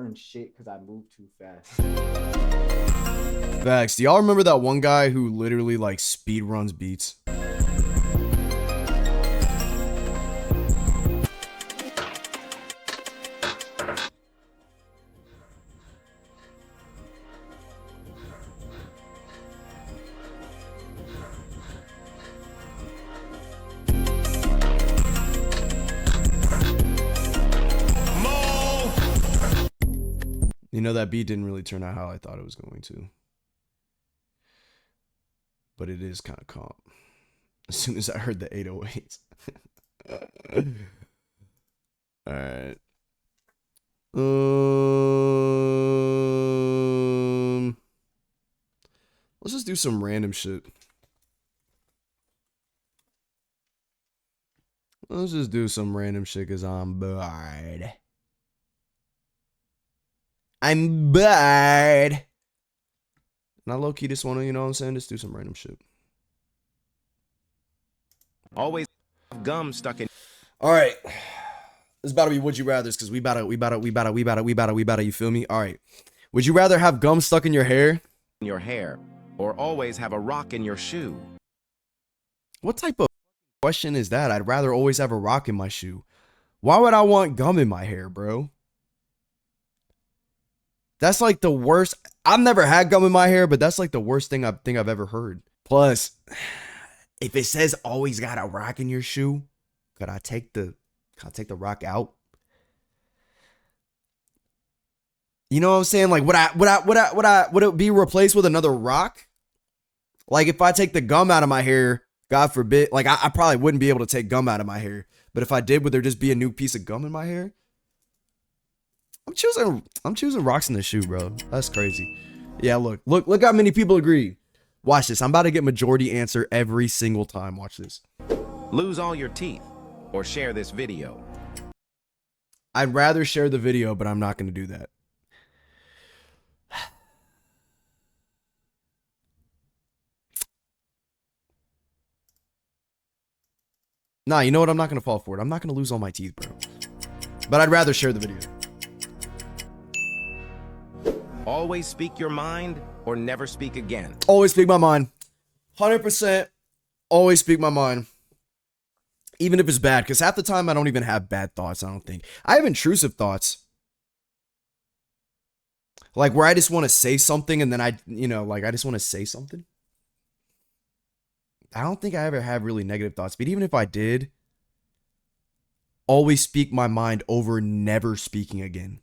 learn shit because I move too fast. Facts. Do y'all remember that one guy who literally like speed runs beats? You know, that beat didn't really turn out how I thought it was going to. But it is kind of calm. As soon as I heard the 808s. Alright. Let's just do some random shit. Let's just do some random shit because I'm bored. I'm bored. And I low-key just want to, you know what I'm saying? Just do some random shit. Always gum stuck in. All right. This about to be would you rather's because we about to, you feel me? All right. Would you rather have gum stuck in your hair? Your hair, or always have a rock in your shoe? What type of question is that? I'd rather always have a rock in my shoe. Why would I want gum in my hair, bro? That's like the worst. I've never had gum in my hair, but that's like the worst thing I think I've ever heard. Plus, if it says always got a rock in your shoe, could I take the rock out? You know what I'm saying? Like, would it be replaced with another rock? Like, if I take the gum out of my hair, God forbid, like I probably wouldn't be able to take gum out of my hair. But if I did, would there just be a new piece of gum in my hair? I'm choosing rocks in the shoe, bro. That's crazy. Yeah, look how many people agree. Watch this. I'm about to get majority answer every single time. Watch this. Lose all your teeth or share this video? I'd rather share the video, but I'm not going to do that. Nah, you know what? I'm not going to fall for it. I'm not going to lose all my teeth, bro. But I'd rather share the video. Always speak your mind or never speak again? Always speak my mind. 100% always speak my mind. Even if it's bad, because half the time I don't even have bad thoughts, I don't think. I have intrusive thoughts. Like where I just want to say something and then I just want to say something. I don't think I ever have really negative thoughts, but even if I did, always speak my mind over never speaking again.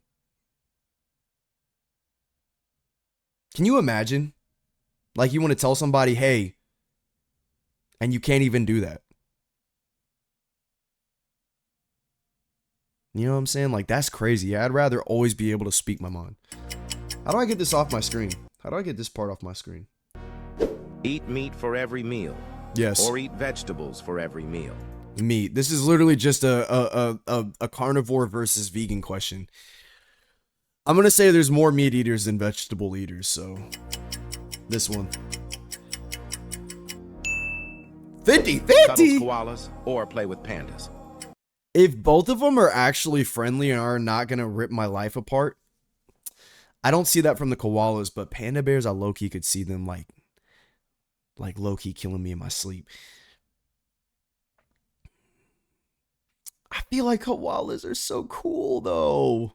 Can you imagine? Like you want to tell somebody, hey, and you can't even do that. You know what I'm saying? Like, that's crazy. I'd rather always be able to speak my mind. How do I get this off my screen? How do I get this part off my screen? Eat meat for every meal. Yes. Or eat vegetables for every meal. Meat. This is literally just a carnivore versus vegan question. I'm going to say there's more meat eaters than vegetable eaters, so this one. 50-50! Cuddle koalas or play with pandas? If both of them are actually friendly and are not going to rip my life apart, I don't see that from the koalas, but panda bears, I low-key could see them like low-key killing me in my sleep. I feel like koalas are so cool, though.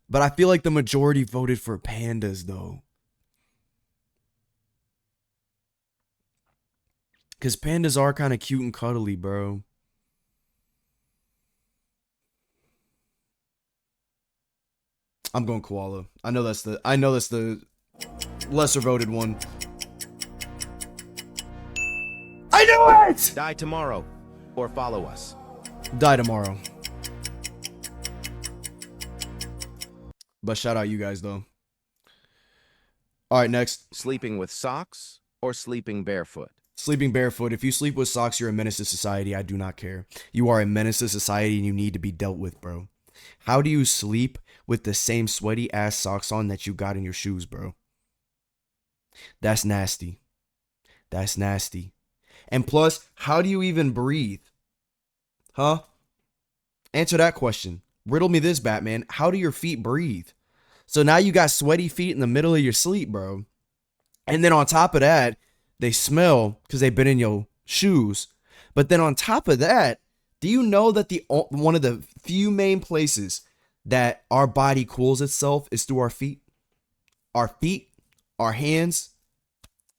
But I feel like the majority voted for pandas, though. Because pandas are kind of cute and cuddly, bro. I'm going koala. I know that's the lesser voted one. I knew it! Die tomorrow or follow us? Die tomorrow. But shout out you guys, though. All right, next. Sleeping with socks or sleeping barefoot? Sleeping barefoot. If you sleep with socks, you're a menace to society. I do not care. You are a menace to society and you need to be dealt with, bro. How do you sleep with the same sweaty ass socks on that you got in your shoes, bro? That's nasty. That's nasty. And plus, how do you even breathe? Huh? Answer that question. Riddle me this, Batman. How do your feet breathe? So now you got sweaty feet in the middle of your sleep, bro. And then on top of that, they smell because they've been in your shoes. But then on top of that, do you know that one of the few main places that our body cools itself is through our feet? Our feet, our hands,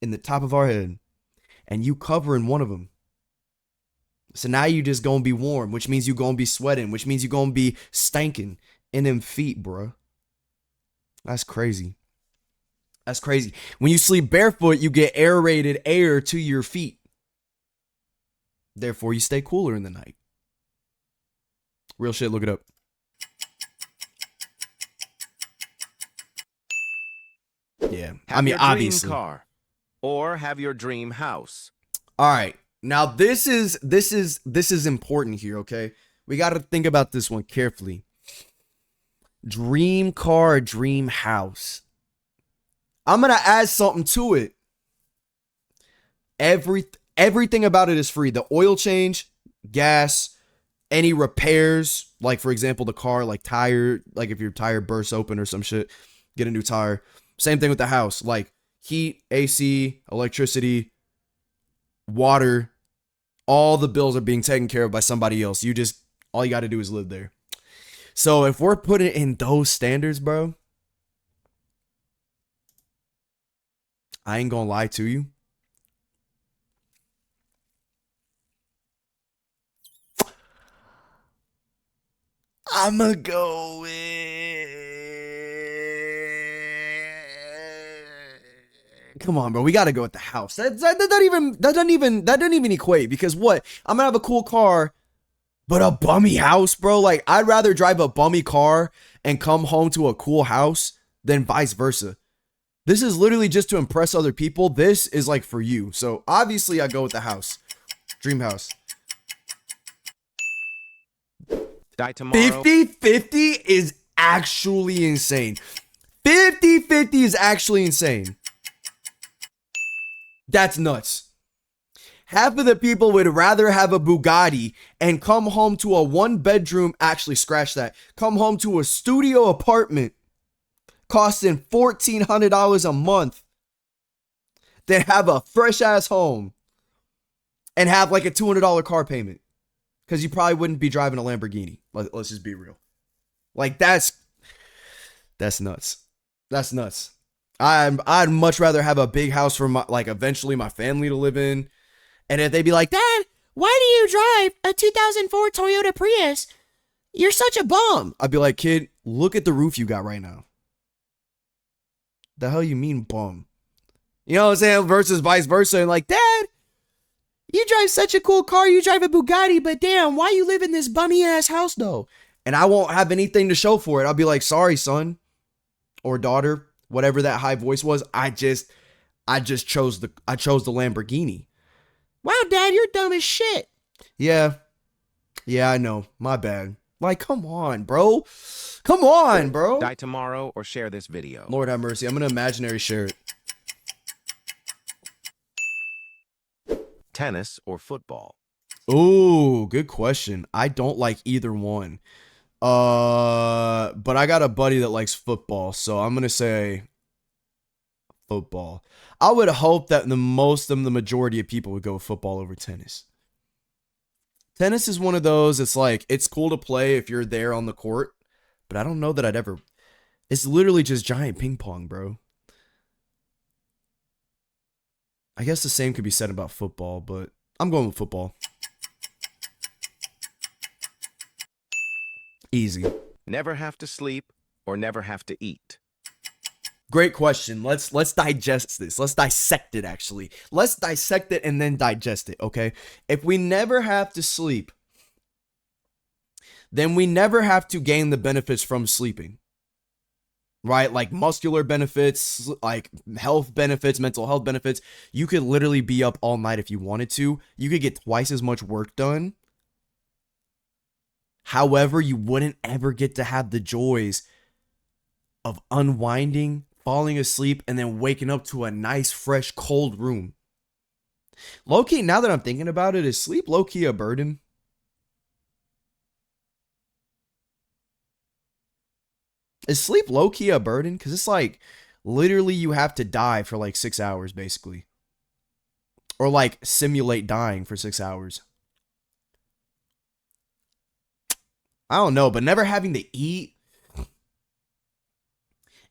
in the top of our head. And you covering one of them. So now you just gonna be warm, which means you gonna be sweating, which means you gonna be stanking in them feet, bro. That's crazy. That's crazy. When you sleep barefoot, you get aerated air to your feet. Therefore, you stay cooler in the night. Real shit, look it up. Yeah, I mean, obviously. Dream car or have your dream house. All right. Now this is important here, okay? We got to think about this one carefully. Dream car, dream house. I'm going to add something to it. Everything about it is free. The oil change, gas, any repairs, like for example, the car, like tire, like if your tire bursts open or some shit, get a new tire. Same thing with the house, like heat, AC, electricity, water, all the bills are being taken care of by somebody else. All you got to do is live there. So if we're putting it in those standards, bro, I ain't gonna lie to you. I'ma go with... Come on, bro. We gotta go with the house. That doesn't even equate, because what? I'm gonna have a cool car, but a bummy house, bro. Like, I'd rather drive a bummy car and come home to a cool house than vice versa. This is literally just to impress other people. This is like for you. So obviously I go with the house. Dream house. Die tomorrow. 50-50 is actually insane. 50-50 is actually insane. That's nuts. Half of the people would rather have a Bugatti and come home to a one-bedroom, actually scratch that, come home to a studio apartment costing $1,400 a month than have a fresh-ass home and have like a $200 car payment. Because you probably wouldn't be driving a Lamborghini. Let's just be real. Like, that's nuts. That's nuts. I'd much rather have a big house for my, like, eventually my family to live in. And if they'd be like, Dad, why do you drive a 2004 Toyota Prius? You're such a bum. I'd be like, kid, look at the roof you got right now. The hell you mean bum? You know what I'm saying? Versus vice versa. And like, Dad, you drive such a cool car. You drive a Bugatti, but damn, why you live in this bummy ass house though? And I won't have anything to show for it. I'll be like, sorry, son or daughter, whatever that high voice was. I chose the Lamborghini. Wow, Dad, you're dumb as shit. Yeah, I know. My bad. Like, come on, bro. Come on, bro. Die tomorrow or share this video. Lord have mercy. I'm gonna imaginary share it. Tennis or football? Ooh, good question. I don't like either one. But I got a buddy that likes football, so I'm gonna say football. I would hope that the majority of people would go with football over tennis. Tennis is one of those, it's like, it's cool to play if you're there on the court, but I don't know that I'd ever... It's literally just giant ping pong, bro. I guess the same could be said about football, but I'm going with football. Easy. Never have to sleep or never have to eat? Great question. Let's digest this. Let's dissect it, actually. Let's dissect it and then digest it, okay? If we never have to sleep, then we never have to gain the benefits from sleeping. Right? Like muscular benefits, like health benefits, mental health benefits. You could literally be up all night if you wanted to. You could get twice as much work done. However, you wouldn't ever get to have the joys of unwinding, falling asleep, and then waking up to a nice, fresh, cold room. Low-key, now that I'm thinking about it, is sleep low-key a burden? Is sleep low-key a burden? Because it's like literally you have to die for like 6 hours, basically. Or like simulate dying for 6 hours. I don't know, but never having to eat.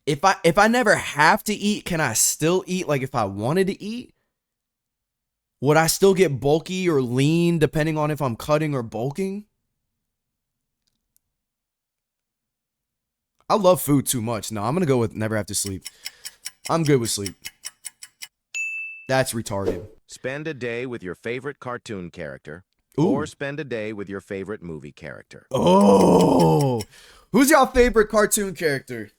If I never have to eat, can I still eat? Like if I wanted to eat, would I still get bulky or lean depending on if I'm cutting or bulking? I love food too much. No, I'm gonna go with never have to sleep. I'm good with sleep. That's retarded. Spend a day with your favorite cartoon character, Ooh. or spend a day with your favorite movie character. Oh, who's your favorite cartoon character?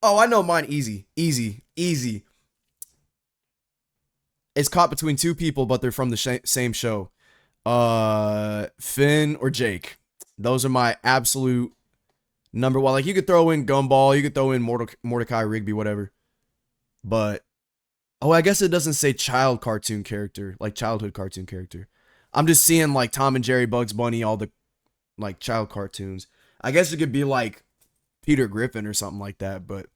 Oh, I know mine. Easy, easy, easy. It's caught between two people, but they're from the same show. Finn or Jake. Those are my absolute number one. Like you could throw in Gumball, you could throw in Mordecai Rigby, whatever. But oh, I guess it doesn't say child cartoon character, like childhood cartoon character. I'm just seeing like Tom and Jerry, Bugs Bunny, all the like child cartoons. I guess it could be like Peter Griffin or something like that, but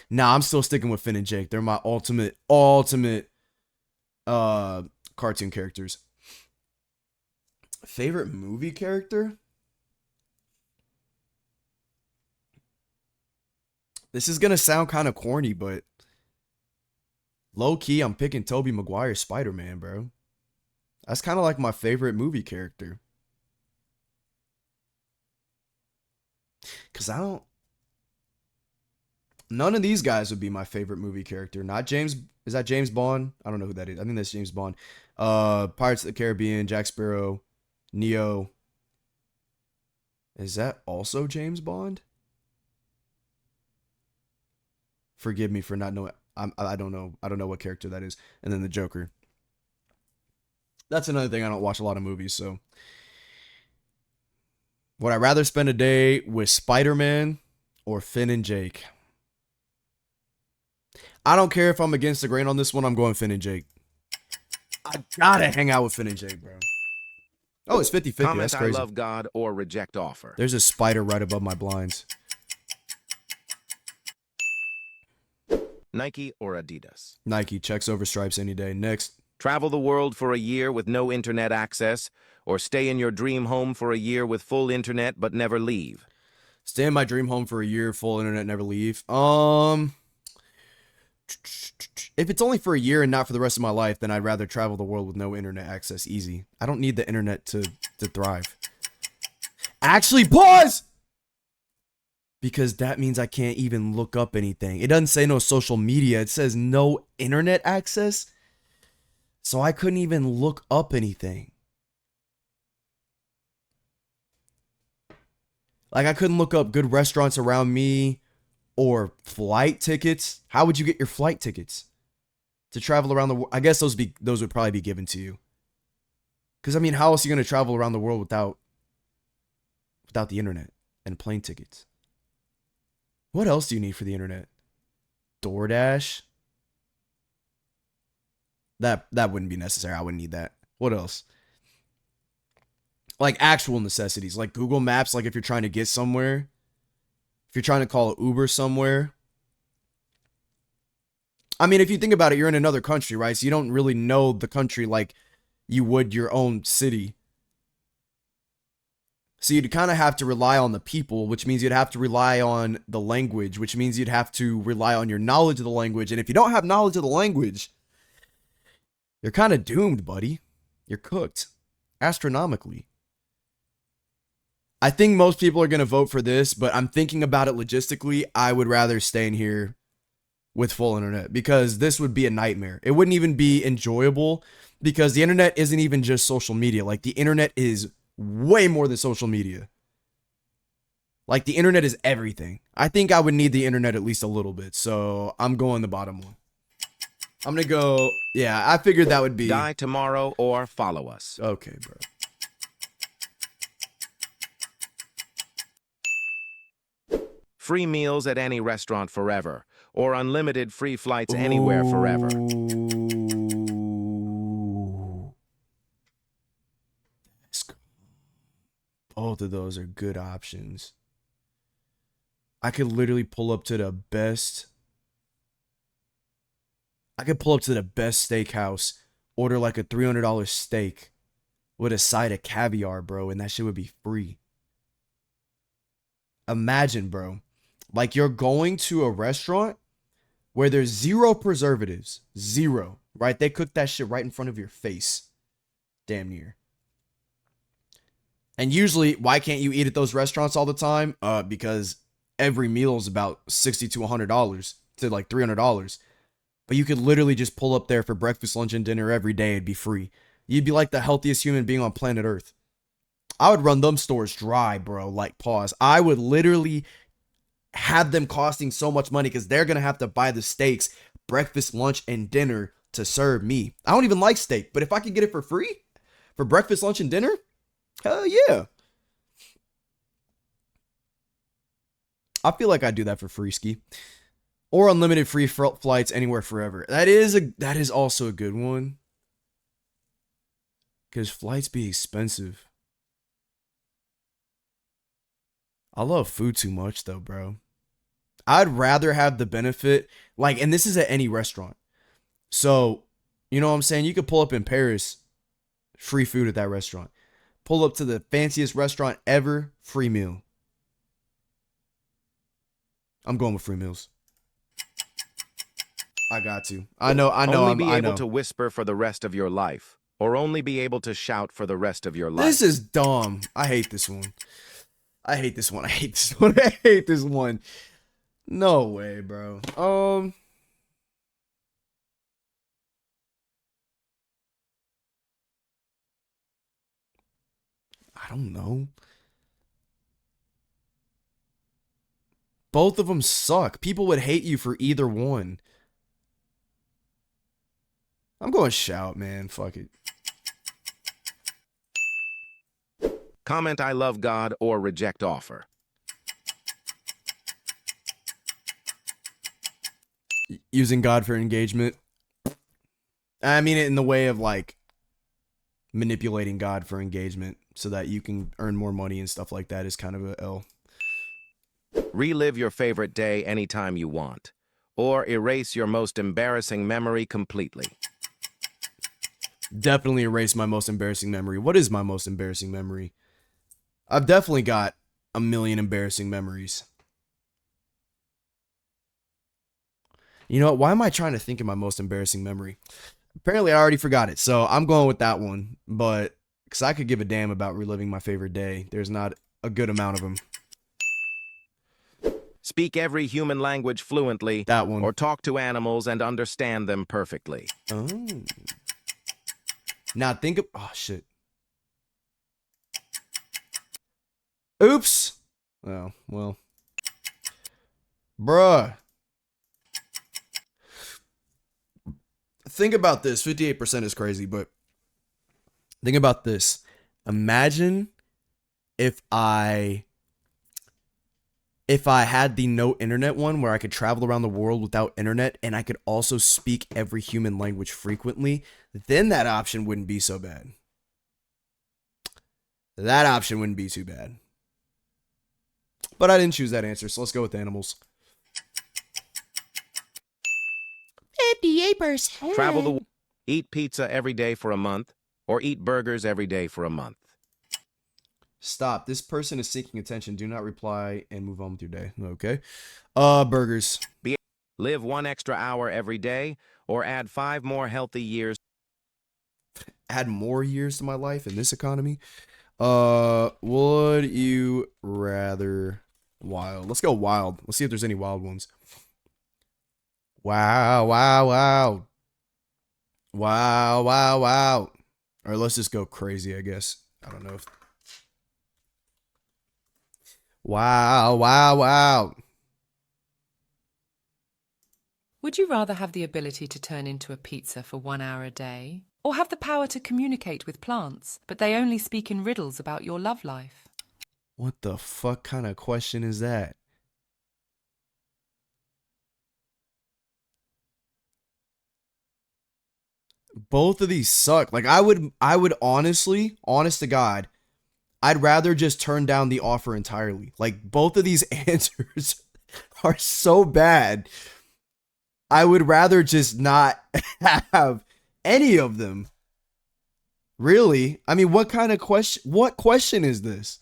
nah, I'm still sticking with Finn and Jake. They're my ultimate cartoon characters. Favorite movie character? This is gonna sound kind of corny, but low key, I'm picking Tobey Maguire's Spider-Man, bro. That's kind of like my favorite movie character. Cause none of these guys would be my favorite movie character. Not James. Is that James Bond? I don't know who that is. I think that's James Bond. Pirates of the Caribbean, Jack Sparrow, Neo. Is that also James Bond? Forgive me for not knowing. I don't know. I don't know what character that is. And then the Joker. That's another thing. I don't watch a lot of movies, so would I rather spend a day with Spider-Man or Finn and Jake? I don't care if I'm against the grain on this one. I'm going Finn and Jake. I gotta hang out with Finn and Jake, bro. Oh, it's 50-50. Comment That's I crazy. love God or reject offer. There's a spider right above my blinds. Nike or Adidas. Nike. Checks over stripes any day. Next. Travel the world for a year with no internet access, or stay in your dream home for a year with full internet but never leave. Stay in my dream home for a year, full internet, never leave. If it's only for a year and not for the rest of my life, then I'd rather travel the world with no internet access. Easy. I don't need the internet to thrive. Actually, pause! Because that means I can't even look up anything. It doesn't say no social media. It says no internet access. So I couldn't even look up anything. Like I couldn't look up good restaurants around me or flight tickets. How would you get your flight tickets to travel around the world? I guess those would probably be given to you. Because I mean, how else are you going to travel around the world without the internet and plane tickets? What else do you need for the internet? DoorDash? That wouldn't be necessary. I wouldn't need that. What else? Like actual necessities, like Google Maps, like if you're trying to get somewhere. If you're trying to call Uber somewhere. I mean, if you think about it, you're in another country, right? So you don't really know the country like you would your own city. So you'd kind of have to rely on the people, which means you'd have to rely on the language, which means you'd have to rely on your knowledge of the language. And if you don't have knowledge of the language, you're kind of doomed, buddy. You're cooked astronomically. I think most people are going to vote for this, but I'm thinking about it logistically. I would rather stay in here with full internet because this would be a nightmare. It wouldn't even be enjoyable because the internet isn't even just social media. Like the internet is way more than social media. Like the internet is everything. I think I would need the internet at least a little bit. So I'm going the bottom one. I'm going to go. Yeah, I figured that would be. Die tomorrow or follow us. Okay, bro. Free meals at any restaurant forever, or unlimited free flights anywhere forever. Both of those are good options. I could literally pull up to the best. I could pull up to the best steakhouse, order like a $300 steak with a side of caviar, bro, and that shit would be free. Imagine, bro. Like you're going to a restaurant where there's zero preservatives. Zero. Right? They cook that shit right in front of your face. Damn near. And usually, why can't you eat at those restaurants all the time? Because every meal is about $60 to $100 to like $300. But you could literally just pull up there for breakfast, lunch, and dinner every day. It'd be free. You'd be like the healthiest human being on planet Earth. I would run them stores dry, bro. Like, pause. I would literally have them costing so much money because they're going to have to buy the steaks, breakfast, lunch, and dinner to serve me. I don't even like steak, but if I could get it for free for breakfast, lunch, and dinner, hell yeah. I feel like I'd do that for free, ski. Or unlimited free flights anywhere forever. That is also a good one. Because flights be expensive. I love food too much though, bro. I'd rather have the benefit, like, and this is at any restaurant. So, you know what I'm saying? You could pull up in Paris, free food at that restaurant. Pull up to the fanciest restaurant ever, free meal. I'm going with free meals. I got to. I know. Only be able to whisper for the rest of your life, or only be able to shout for the rest of your life. This is dumb. I hate this one. I hate this one. I hate this one. I hate this one. No way, bro. I don't know. Both of them suck. People would hate you for either one. I'm going shout, man. Fuck it. Comment I love God or reject offer. Using God for engagement. I mean it in the way of like manipulating God for engagement so that you can earn more money and stuff like that is kind of a L. Relive your favorite day anytime you want, or erase your most embarrassing memory completely. Definitely erase my most embarrassing memory. What is my most embarrassing memory? I've definitely got a million embarrassing memories. You know what? Why am I trying to think of my most embarrassing memory? Apparently, I already forgot it, so I'm going with that one. But, because I could give a damn about reliving my favorite day. There's not a good amount of them. Speak every human language fluently. That one. Or talk to animals and understand them perfectly. Oh. Now think of... Oh, shit. Oops. Oh, well. Bruh. Think about this. 58% is crazy, but think about this. Imagine if I had the no internet one where I could travel around the world without internet and I could also speak every human language frequently, then that option wouldn't be so bad. That option wouldn't be too bad. But I didn't choose that answer, so let's go with animals. 58%. Travel the world. Eat pizza every day for a month, or eat burgers every day for a month. Stop. This person is seeking attention. Do not reply and move on with your day. Okay. Burgers. Live 1 extra hour every day, or add 5 more healthy years. Add more years to my life in this economy. Would you rather wild? Let's go wild. Let's see if there's any wild ones. Wow, wow, wow. Wow, wow, wow. Or let's just go crazy, I guess. I don't know if... Wow, wow, wow. Would you rather have the ability to turn into a pizza for 1 hour a day, or have the power to communicate with plants, but they only speak in riddles about your love life? What the fuck kind of question is that? Both of these suck. Like I would honestly, honest to God, I'd rather just turn down the offer entirely. Like both of these answers are so bad. I would rather just not have any of them. Really? I mean, what kind of question? What question is this?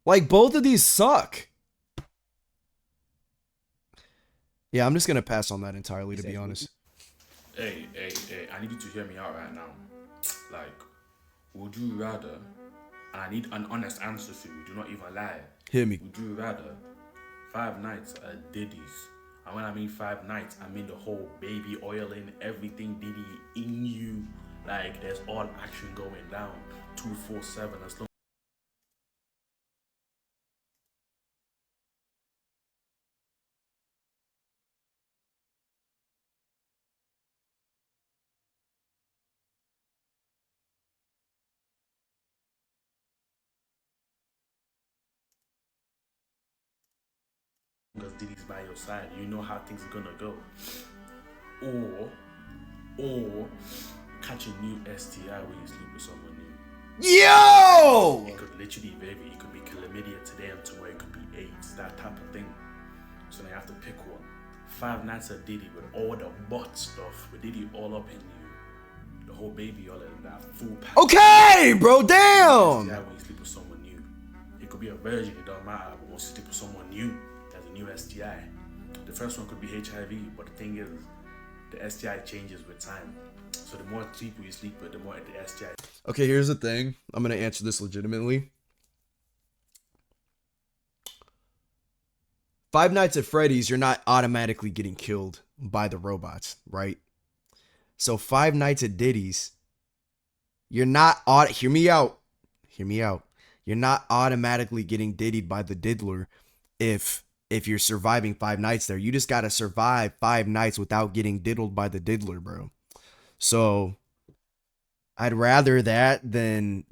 Like, both of these suck. Yeah, I'm just gonna pass on that entirely, to be honest. Hey, I need you to hear me out right now. Like, would you rather, and I need an honest answer for you, do not even lie. Hit me. Would you rather 5 nights at Diddy's? And when I mean 5 nights, I mean the whole baby oil in everything Diddy in you. Like, there's all action going down 247 as long as Diddy's by your side. You know how things are gonna go. Or catch a new STI when you sleep with someone new. Yo! It could literally vary. It could be chlamydia today and tomorrow it could be AIDS, that type of thing. So now you have to pick one. 5 nights at Diddy with all the butt stuff, with Diddy all up in you. The whole baby all in that full pack. Okay, bro, damn! STI when you sleep with someone new. It could be a virgin, it don't matter, but once you sleep with someone new, there's a new STI. The first one could be HIV, but the thing is, the STI changes with time. So the more people you sleep with, the more the STI. Okay, here's the thing. I'm gonna answer this legitimately. 5 Nights at Freddy's, you're not automatically getting killed by the robots, right? So 5 Nights at Diddy's, you're not hear me out. You're not automatically getting diddied by the diddler if you're surviving 5 nights there. You just gotta survive 5 nights without getting diddled by the diddler, bro. So I'd rather that than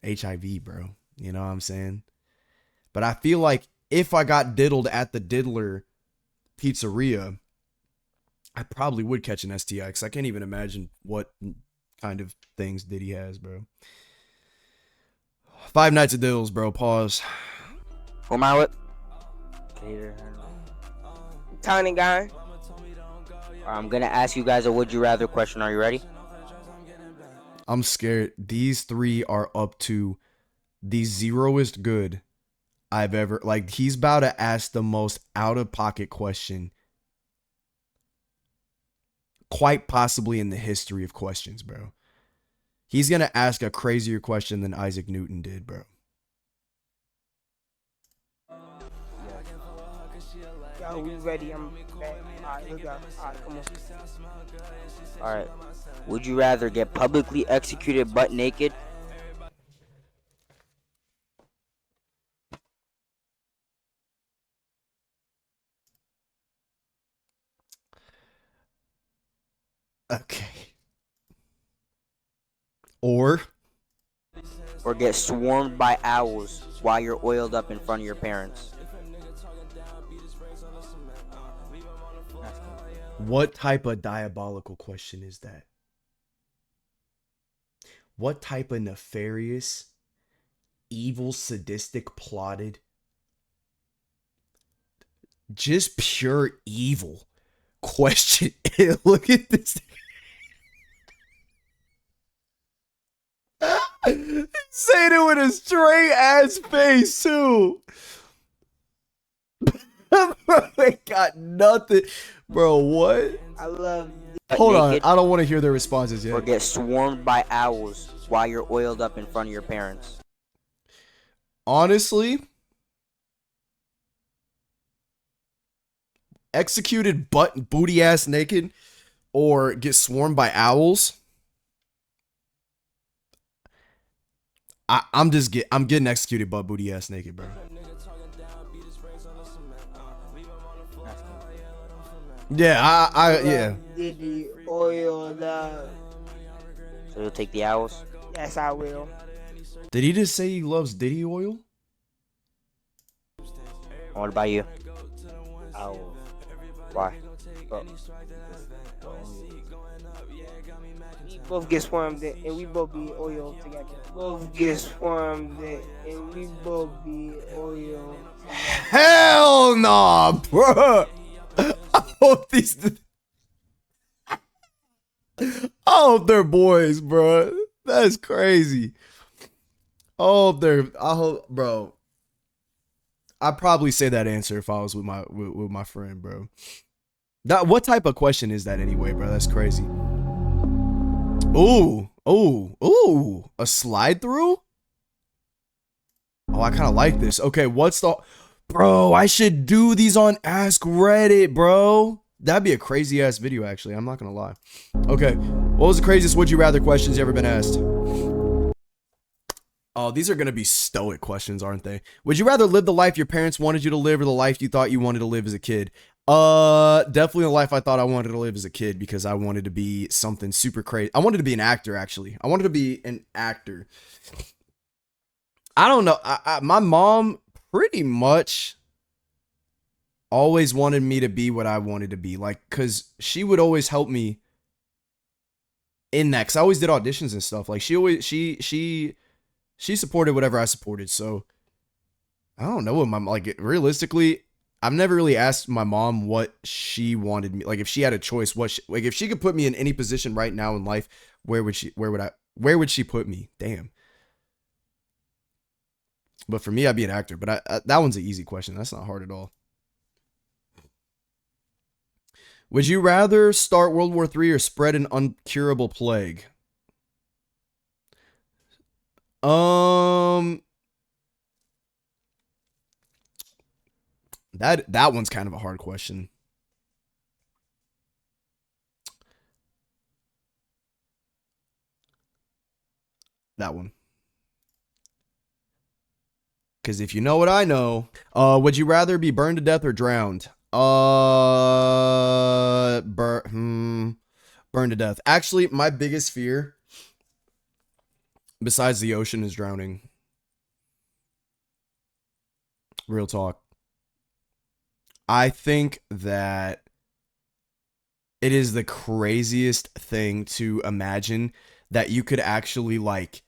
HIV, bro. You know what I'm saying? But I feel like if I got diddled at the diddler pizzeria, I probably would catch an STI, because I can't even imagine what kind of things Diddy has, bro. 5 Nights at Diddles, bro. Pause. Who am I with? Tiny guy. I'm gonna ask you guys a would you rather question. Are you ready? I'm scared. These 3 are up to the zeroest good I've ever, like, he's about to ask the most out of pocket question quite possibly in the history of questions, bro. He's gonna ask a crazier question than Isaac Newton did, bro. Yo, we ready? I'm back. Alright, let's go. Alright, come on. Alright. Would you rather get publicly executed butt naked? Okay. Or Get swarmed by owls while you're oiled up in front of your parents? what type of diabolical question is that? What type of nefarious, evil, sadistic, plotted, just pure evil question? Look at this. He's saying it with a straight ass face too. They got nothing, bro. What? I love Hold on, I don't want to hear their responses yet. Or get swarmed by owls while you're oiled up in front of your parents? Honestly, executed butt booty ass naked, or get swarmed by owls. I'm getting executed butt booty ass naked, bro. Yeah, yeah. Diddy oil up. So you'll take the owls? Yes, I will. Did he just say he loves Diddy oil? What about you? Why? both get swarmed and we both be oil together. Both get swarmed and we both be oil together. Hell nah, bro. I hope these. I hope they're boys, bro. That's crazy. I hope, bro. I'd probably say that answer if I was with my friend, bro. What type of question is that anyway, bro? That's crazy. Ooh, a slide through? Oh, I kind of like this. Okay, bro, I should do these on Ask Reddit, bro. That'd be a crazy ass video, actually. I'm not gonna lie. Okay, what was the craziest would you rather questions you ever been asked? Oh, these are gonna be stoic questions, aren't they? Would you rather live the life your parents wanted you to live or the life you thought you wanted to live as a kid? Definitely the life I thought I wanted to live as a kid because I wanted to be something super crazy. I wanted to be an actor, actually. I wanted to be an actor. I don't know. My mom pretty much always wanted me to be what I wanted to be. Like, because she would always help me in that. Because I always did auditions and stuff. Like, she supported whatever I supported. So, I don't know what like, realistically, I've never really asked my mom what she wanted me. Like, if she had a choice, like, if she could put me in any position right now in life, where would she put me? Damn. But for me, I'd be an actor. But that one's an easy question. That's not hard at all. Would you rather start World War III or spread an uncurable plague? That one's kind of a hard question. That one. Because if you know what I know, would you rather be burned to death or drowned? Burned to death. Actually, my biggest fear, besides the ocean, is drowning. Real talk. I think that it is the craziest thing to imagine that you could actually, like,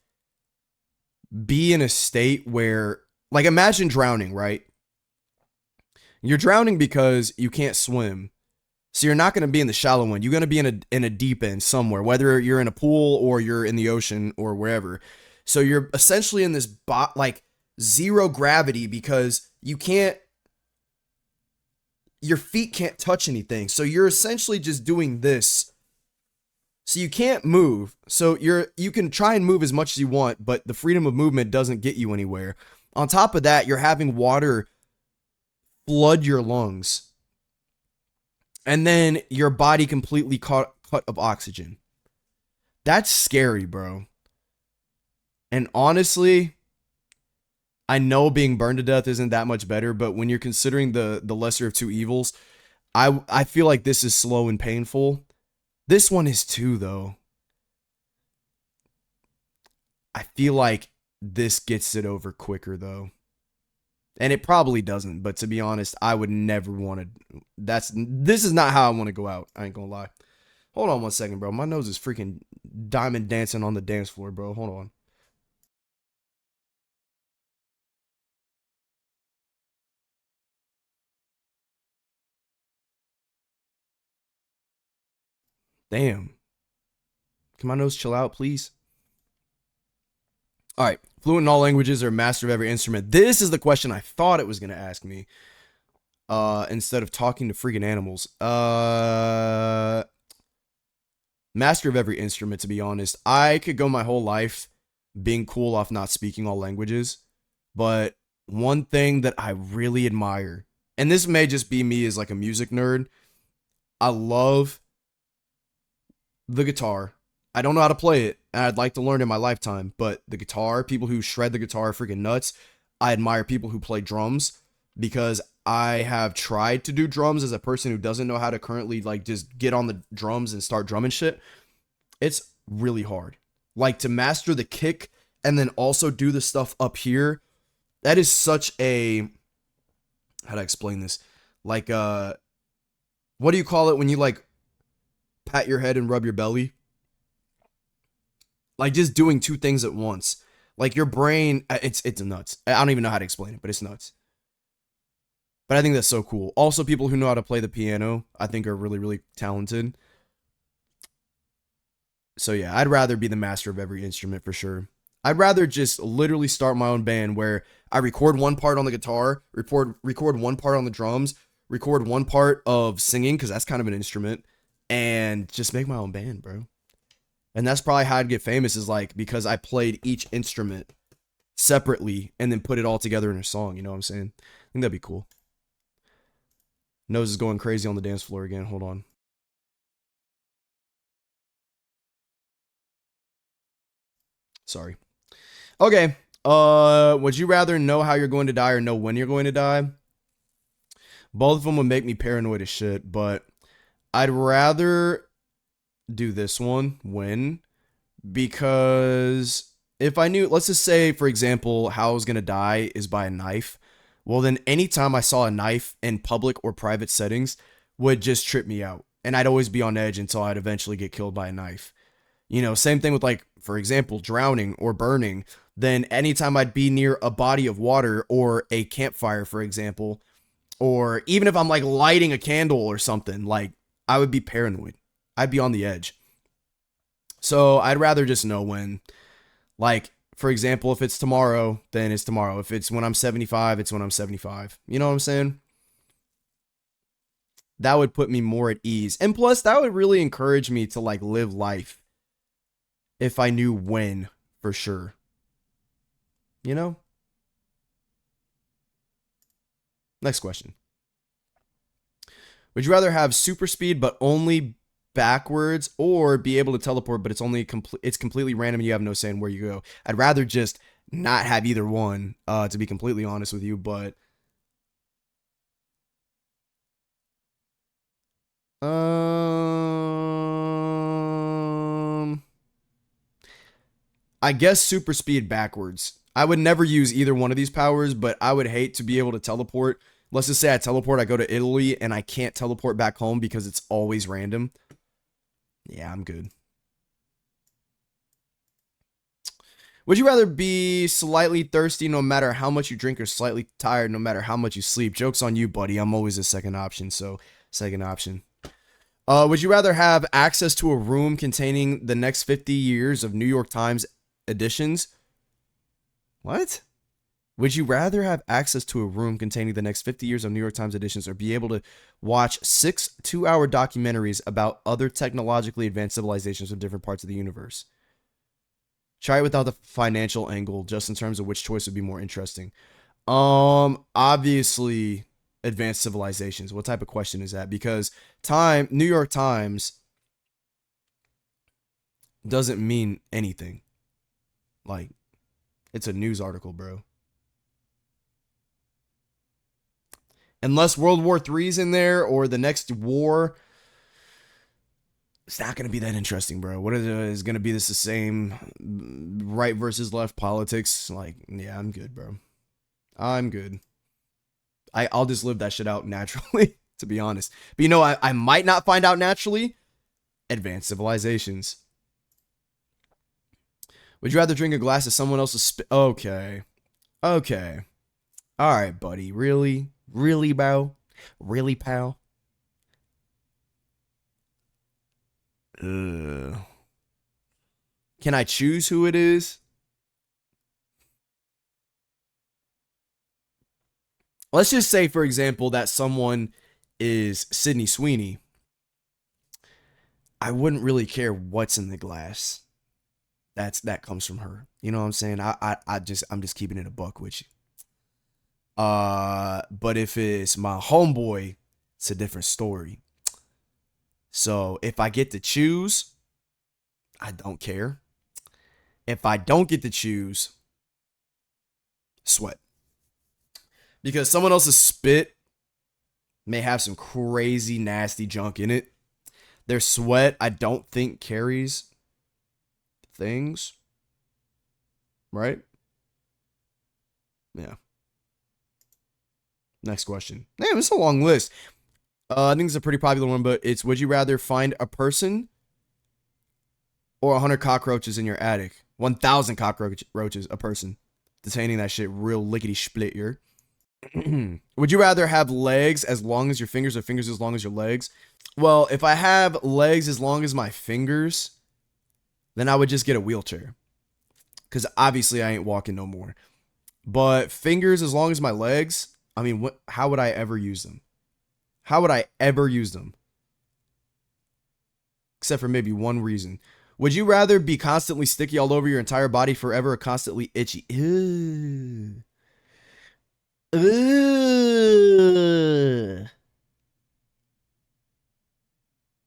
be in a state where, like, imagine drowning, right? You're drowning because you can't swim. So you're not going to be in the shallow end. You're going to be in a deep end somewhere, whether you're in a pool or you're in the ocean or wherever. So you're essentially in this like zero gravity because your feet can't touch anything. So you're essentially just doing this. So you can't move. So you can try and move as much as you want, but the freedom of movement doesn't get you anywhere. On top of that, you're having water flood your lungs. And then your body completely cut of oxygen. That's scary, bro. And honestly, I know being burned to death isn't that much better, but when you're considering the lesser of two evils, I feel like this is slow and painful. This one is too, though. I feel like this gets it over quicker, though. And it probably doesn't, but to be honest, I would never want to. This is not how I want to go out. I ain't gonna lie. Hold on one second, bro. My nose is freaking diamond dancing on the dance floor, bro. Hold on. Damn. Can my nose chill out, please? All right. Fluent in all languages or master of every instrument. This is the question I thought it was going to ask me. Instead of talking to freaking animals. Master of every instrument, to be honest. I could go my whole life being cool off not speaking all languages. But one thing that I really admire, and this may just be me as like a music nerd, I love the guitar. I don't know how to play it, and I'd like to learn in my lifetime, but the guitar, people who shred the guitar are freaking nuts. I admire people who play drums because I have tried to do drums as a person who doesn't know how to currently, like, just get on the drums and start drumming shit. It's really hard. Like, to master the kick and then also do the stuff up here, that is such a, how do I explain this? Like, what do you call it when you, like, pat your head and rub your belly? Like just doing two things at once. Like your brain, it's nuts. I don't even know how to explain it, but it's nuts. But I think that's so cool. Also, people who know how to play the piano, I think are really, really talented. So yeah, I'd rather be the master of every instrument for sure. I'd rather just literally start my own band where I record one part on the guitar, record one part on the drums, record one part of singing, because that's kind of an instrument, and just make my own band, bro. And that's probably how I'd get famous, is like because I played each instrument separately and then put it all together in a song. You know what I'm saying? I think that'd be cool. Nose is going crazy on the dance floor again. Hold on. Sorry. Okay. Would you rather know how you're going to die or know when you're going to die? Both of them would make me paranoid as shit, but I'd rather do this one, when, because if I knew, let's just say, for example, how I was going to die is by a knife. Well, then anytime I saw a knife in public or private settings would just trip me out. And I'd always be on edge until I'd eventually get killed by a knife. You know, same thing with, like, for example, drowning or burning. Then anytime I'd be near a body of water or a campfire, for example, or even if I'm like lighting a candle or something, like I would be paranoid. I'd be on the edge. So I'd rather just know when. Like, for example, if it's tomorrow, then it's tomorrow. If it's when I'm 75, it's when I'm 75. You know what I'm saying? That would put me more at ease. And plus, that would really encourage me to like live life if I knew when for sure. You know? Next question. Would you rather have super speed but only backwards, or be able to teleport but it's completely random and you have no say in where you go? I'd rather just not have either one, to be completely honest with you, but I guess super speed backwards. I would never use either one of these powers, but I would hate to be able to teleport. Let's just say I teleport, I go to Italy, and I can't teleport back home because it's always random. Yeah, I'm good. Would you rather be slightly thirsty no matter how much you drink, or slightly tired no matter how much you sleep? Joke's on you, buddy. I'm always the second option, so second option. Would you rather have access to a room containing the next 50 years of New York Times editions? What? Would you rather have access to a room containing the next 50 years of New York Times editions, or be able to watch 6 two-hour documentaries about other technologically advanced civilizations from different parts of the universe? Try it without the financial angle, just in terms of which choice would be more interesting. Obviously, advanced civilizations. What type of question is that? Because New York Times doesn't mean anything. Like, it's a news article, bro. Unless World War III's in there or the next war, it's not going to be that interesting, bro. What is going to be the same right versus left politics? Like, yeah, I'm good, bro. I'm good. I'll just live that shit out naturally, to be honest. But you know, I might not find out naturally. Advanced civilizations. Would you rather drink a glass of someone else's spit? Okay. Okay. All right, buddy. Really? Really, bro? Really, pal? Can I choose who it is? Let's just say, for example, that someone is Sydney Sweeney. I wouldn't really care what's in the glass. That comes from her. You know what I'm saying? I'm just keeping it a buck with you. But if it's my homeboy, it's a different story. So if I get to choose, I don't care. If I don't get to choose, sweat. Because someone else's spit may have some crazy nasty junk in it. Their sweat, I don't think carries things. Right? Yeah. Next question. Damn, it's a long list. I think it's a pretty popular one, but it's, would you rather find a person or 100 cockroaches in your attic. 1,000 cockroaches a person. Detaining that shit real lickety split here. Would you rather have legs as long as your fingers or fingers as long as your legs? Well, if I have legs as long as my fingers, then I would just get a wheelchair. Because obviously I ain't walking no more. But fingers as long as my legs, I mean, how would I ever use them? How would I ever use them? Except for maybe one reason. Would you rather be constantly sticky all over your entire body forever or constantly itchy? Ew. Ugh.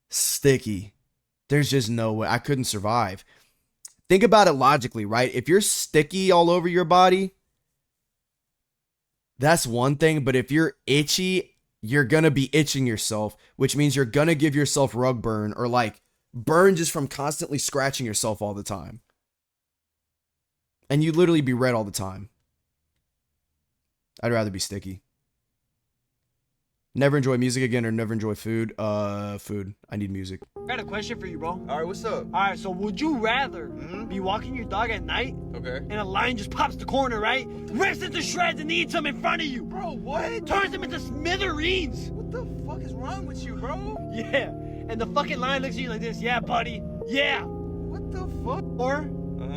Sticky. There's just no way. I couldn't survive. Think about it logically, right? If you're sticky all over your body, that's one thing. But if you're itchy, you're going to be itching yourself, which means you're going to give yourself rug burn or like burn just from constantly scratching yourself all the time. And you'd literally be red all the time. I'd rather be sticky. Never enjoy music again or never enjoy food. Food. I need music. I got a question for you, bro. All right, what's up? All right, so would you rather be walking your dog at night Okay. and a lion just pops the corner, right? Rips it to shreds and eats him in front of you. Bro, what? Turns him into smithereens. What the fuck is wrong with you, bro? Yeah, and the fucking lion looks at you like this. Yeah, buddy. Yeah. What the fuck? Or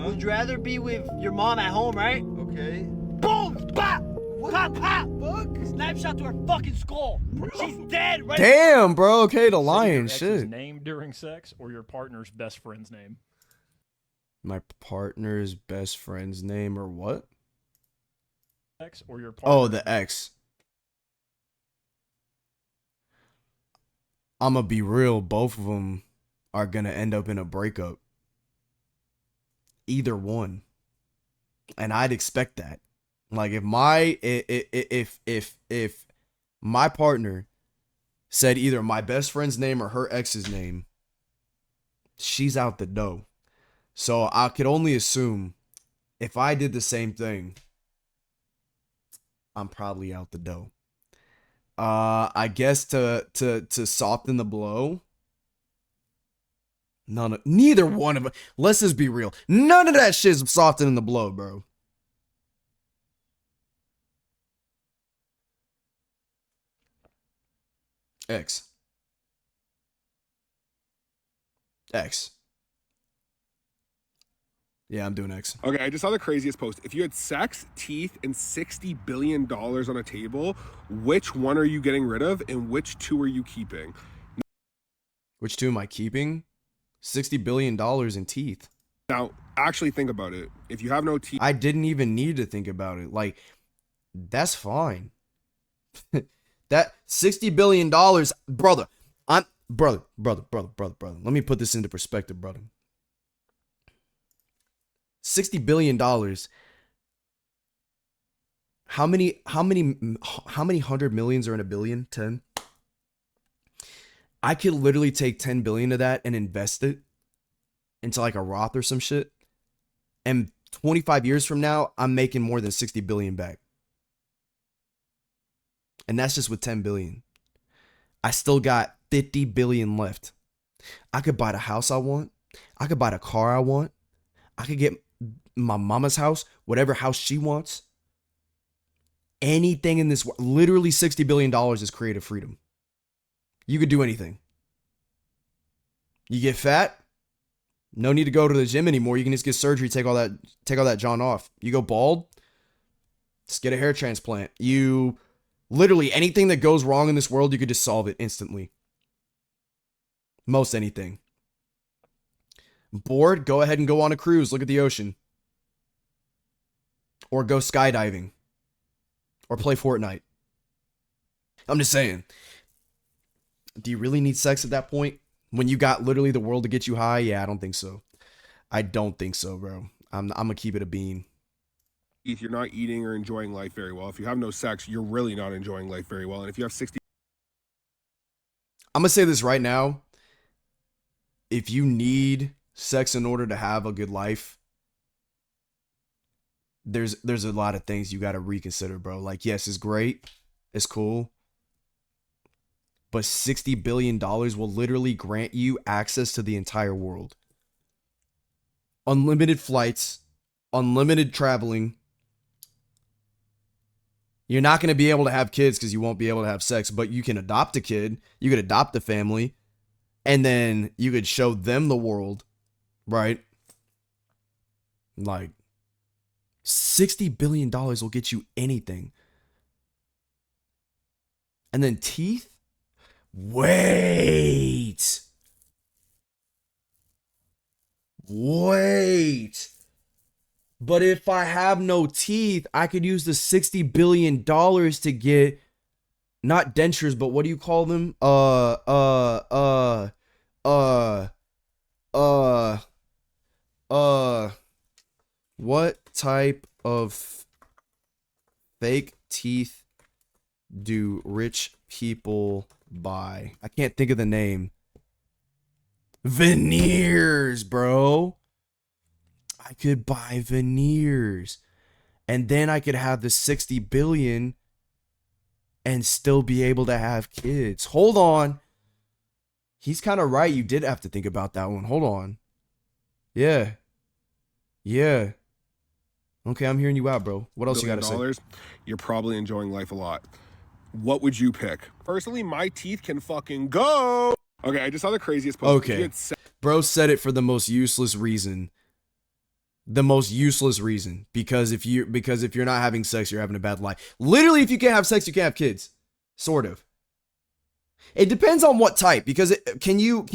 would you rather be with your mom at home, right? Okay. Boom! Pop! What Pop! the Pop! fuck? Knife shot to her fucking skull. She's dead, right? Damn, bro. Okay, the lion. Ex's Shit. name during sex or your partner's best friend's name? My partner's best friend's name or what? Ex or your Oh, partner's the ex. I'm gonna be real. Both of them are gonna end up in a breakup. Either one. And I'd expect that. Like if my partner said either my best friend's name or her ex's name, she's out the dough. So I could only assume if I did the same thing, I'm probably out the dough. I guess to soften the blow. Neither one of them. Let's just be real. None of that shit's softening the blow, bro. X. Yeah, I'm doing X. Okay, I just saw the craziest post. If you had sex, teeth, and $60 billion on a table, which one are you getting rid of and which two are you keeping? Which two am I keeping? $60 billion in teeth. Now, actually think about it. If you have no teeth... I didn't even need to think about it. Like, that's fine. That $60 billion, brother. Brother. Let me put this into perspective, brother. $60 billion. How many hundred millions are in a billion? 10. I could literally take 10 billion of that and invest it into like a Roth or some shit. And 25 years from now, I'm making more than 60 billion back. And that's just with 10 billion. I still got 50 billion left. I could buy the house I want. I could buy the car I want. I could get my mama's house, whatever house she wants. Anything in this world. Literally $60 billion is creative freedom. You could do anything. You get fat, no need to go to the gym anymore. You can just get surgery, take all that John off. You go bald, just get a hair transplant. You literally anything that goes wrong in this world, you could just solve it instantly. Most anything. Bored? Go ahead and go on a cruise. Look at the ocean. Or go skydiving. Or play Fortnite. I'm just saying. Do you really need sex at that point? When you got literally the world to get you high? Yeah, I don't think so. I don't think so, bro. I'm gonna keep it a bean. If you're not eating or enjoying life very well, if you have no sex, you're really not enjoying life very well. And if you have 60... I'm gonna say this right now. If you need sex in order to have a good life, there's a lot of things you got to reconsider, bro. Like, yes, it's great. It's cool. But $60 billion will literally grant you access to the entire world. unlimited flights, unlimited traveling. You're not going to be able to have kids because you won't be able to have sex, but you can adopt a kid. You could adopt a family, and then you could show them the world, right? Like, $60 billion will get you anything. And then teeth? Wait. But if I have no teeth, I could use the $60 billion to get not dentures, but what do you call them? What type of fake teeth do rich people buy? I can't think of the name. Veneers, bro. I could buy veneers. And then I could have the 60 billion and still be able to have kids. Hold on. He's kind of right. You did have to think about that one. Hold on. Yeah. Okay, I'm hearing you out, bro. What else you got to say? You're probably enjoying life a lot. What would you pick? Personally, my teeth can fucking go. Okay, I just saw the craziest post. Okay. Bro said it for the most useless reason. Because if you're not having sex, you're having a bad life. Literally, if you can't have sex, you can't have kids. Sort of. It depends on what type, because can you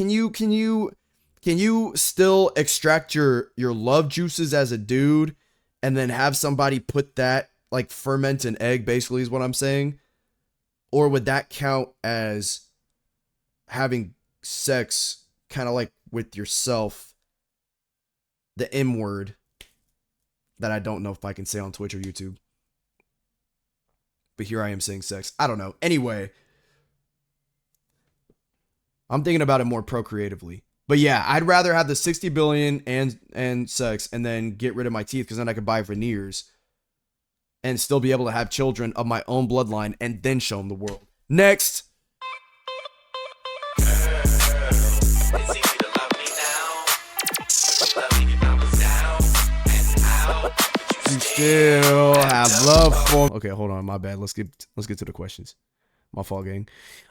still extract your love juices as a dude and then have somebody put that, like, ferment an egg, basically is what I'm saying? Or would that count as having sex kind of like with yourself, the M word that I don't know if I can say on Twitch or YouTube? But here I am saying sex. I don't know. Anyway, I'm thinking about it more procreatively. But yeah, I'd rather have the 60 billion and sex and then get rid of my teeth, because then I could buy veneers and still be able to have children of my own bloodline and then show them the world. Next. You still have love for... Okay, hold on. My bad. Let's get to the questions. My fault, gang.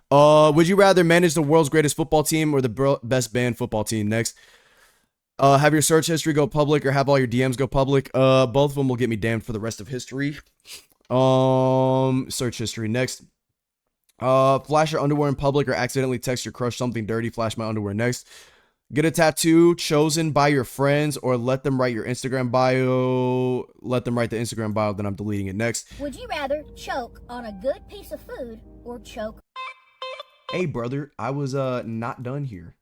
Would you rather manage the world's greatest football team or the best banned football team? Next. Have your search history go public or have all your DMs go public? Both of them will get me damned for the rest of history. Search history. Next. Flash your underwear in public or accidentally text your crush something dirty. Flash my underwear. Next. Get a tattoo chosen by your friends or let them write your Instagram bio. Let them write the Instagram bio, then I'm deleting it. Next. Would you rather choke on a good piece of food or choke? Hey, brother, I was not done here.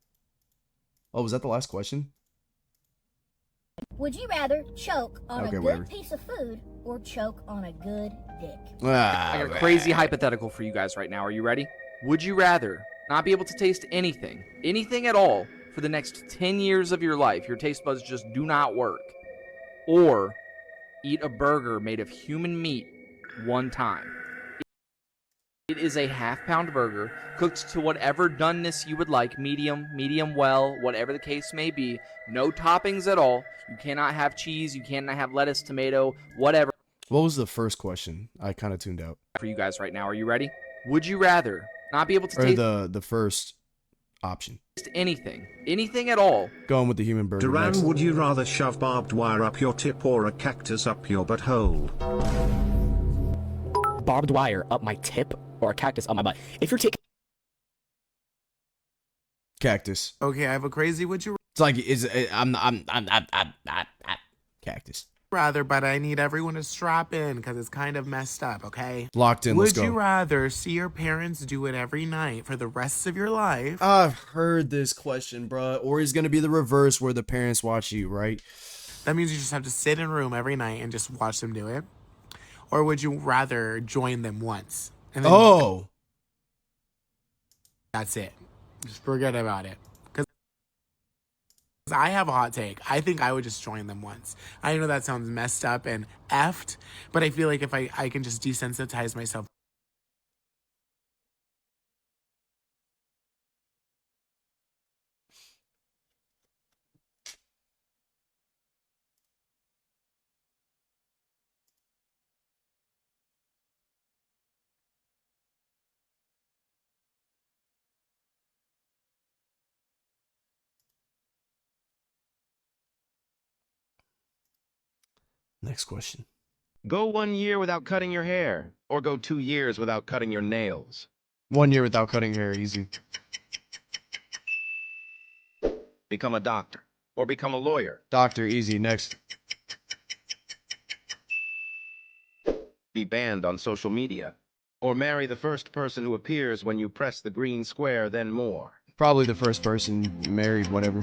Oh, was that the last question? Would you rather choke on a good whatever. piece of food or choke on a good dick? I got a crazy hypothetical for you guys right now. Are you ready? Would you rather not be able to taste anything at all for the next 10 years of your life? Your taste buds just do not work. Or eat a burger made of human meat one time. It is a half-pound burger cooked to whatever doneness you would like, medium well, whatever the case may be. No toppings at all. You cannot have cheese. You cannot have lettuce, tomato, whatever. What was the first question? I kind of tuned out. For you guys right now, are you ready? Would you rather not be able to Or taste the first option. anything at all? Going with the human burger. Duran, Next. would you rather shove barbed wire up your tip or a cactus up your butthole? Barbed wire up my tip or a cactus up my butt? If you're taking Cactus. Okay, I have a crazy would you It's like I'm cactus. rather, but I need everyone to strap in because it's kind of messed up, okay? Locked in, let's Would go. you rather see your parents do it every night for the rest of your life? I've heard this question, bruh. Or is gonna be the reverse where the parents watch you, right? That means you just have to sit in a room every night and just watch them do it. Or would you rather join them once? And then that's it. Just forget about it. Because I have a hot take. I think I would just join them once. I know that sounds messed up and effed, but I feel like if I can just desensitize myself. Next question. Go 1 year without cutting your hair, or go 2 years without cutting your nails. 1 year without cutting hair, easy. Become a doctor, or become a lawyer. Doctor, easy. Next. Be banned on social media, or marry the first person who appears when you press the green square, then more. Probably the first person married, whatever.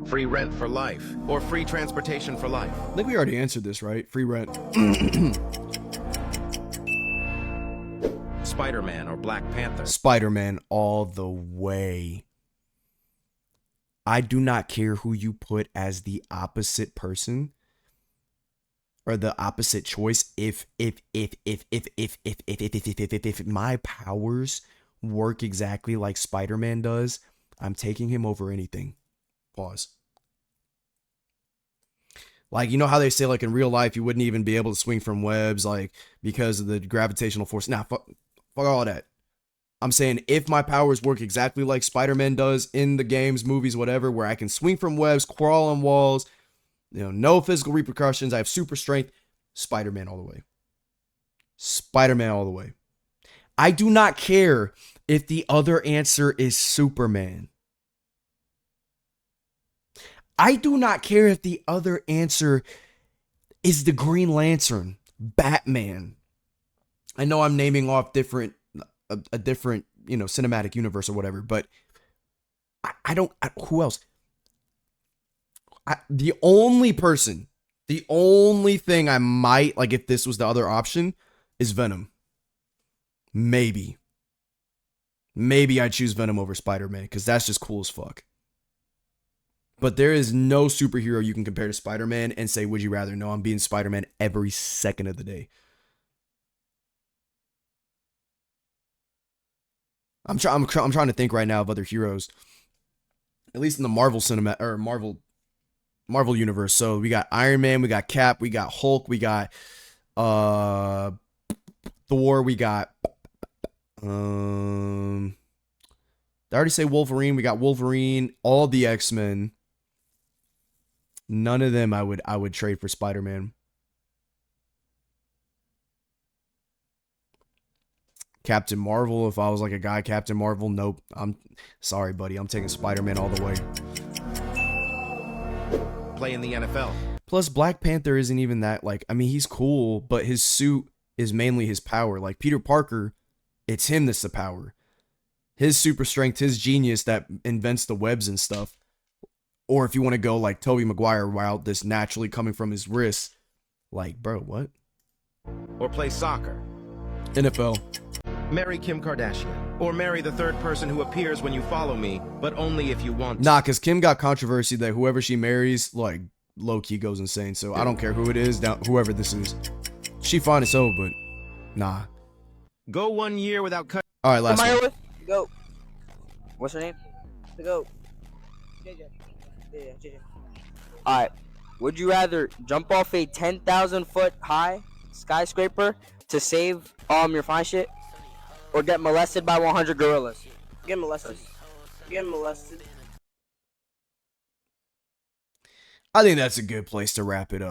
Free rent for life, or free transportation for life. I think we already answered this, right? Free rent. Spider-Man or Black Panther. Spider-Man all the way. I do not care who you put as the opposite person or the opposite choice. If my powers work exactly like Spider-Man does, I'm taking him over anything. Pause. Like, you know how they say, like, in real life, you wouldn't even be able to swing from webs, like, because of the gravitational force. Nah, fuck all that. I'm saying if my powers work exactly like Spider-Man does in the games, movies, whatever, where I can swing from webs, crawl on walls, no physical repercussions, I have super strength, Spider-Man all the way. Spider-Man all the way. I do not care if the other answer is Superman. I do not care if the other answer is the Green Lantern, Batman. I know I'm naming off a different, cinematic universe or whatever, but I don't, who else? The only thing I might, like, if this was the other option, is Venom. Maybe I'd choose Venom over Spider-Man, because that's just cool as fuck. But there is no superhero you can compare to Spider-Man and say, would you rather? No, I'm being Spider-Man every second of the day. I'm trying to think right now of other heroes, at least in the Marvel cinema or Marvel universe. So we got Iron Man, we got Cap, we got Hulk, we got Thor, we got did I already say Wolverine? We got Wolverine, all the X-Men. None of them I would trade for Spider-Man. Captain Marvel, if I was like a guy, Captain Marvel, nope. I'm sorry, buddy. I'm taking Spider-Man all the way. Play in the NFL. Plus, Black Panther isn't even that, like, I mean, he's cool, but his suit is mainly his power. Like, Peter Parker, it's him that's the power. His super strength, his genius that invents the webs and stuff. Or if you want to go like Tobey Maguire route, this naturally coming from his wrist. Like, bro, what? Or play soccer. NFL. Marry Kim Kardashian. Or marry the third person who appears when you follow me, but only if you want to. Nah, because Kim got controversy that whoever she marries, like, low-key goes insane. So I don't care who it is, whoever this is. She fine as hell, but nah. Go 1 year without cutting. All right, last one. Go. What's her name? The goat. JJ. Yeah, JJ. All right. Would you rather jump off a 10,000 foot high skyscraper to save your fine shit, or get molested by 100 gorillas? Get molested. Get molested. I think that's a good place to wrap it up.